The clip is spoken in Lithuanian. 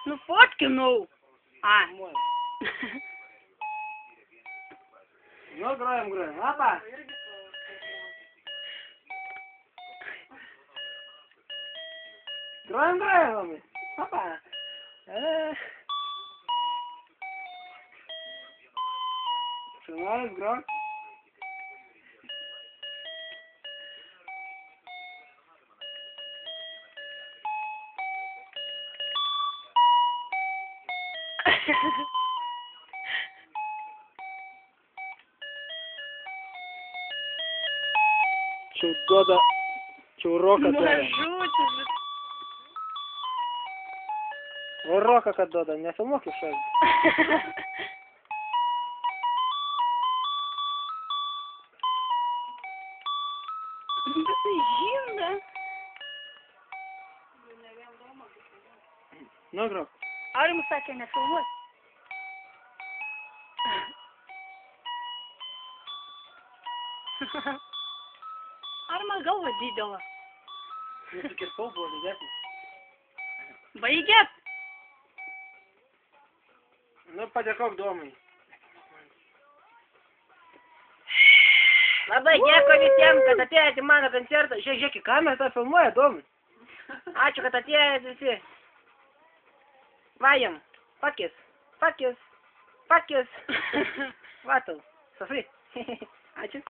Nufotkinau. A. Nu, grojam. Apa? Grojam, homem. Apa? Filmaras, grojam. Čia duoda, čia roką duoda. Mažutis. O roką kad duoda, nefilmuok iš šalių. Tai žinda. Nu, grok. Ar jums sakė nefilmuot? Ar man galva didelė? Jūs tik ir buvo didesnis. Baigėt? Nu, padėkok Domai. Labai dėkui visiems, kad atėjote į mano koncertą. Žiūrėk, ką mes tą filmuoja, Domai. Ačiū, kad atėjote visi. Vajam. Pakis. Vatal. Sofri. Ačiū.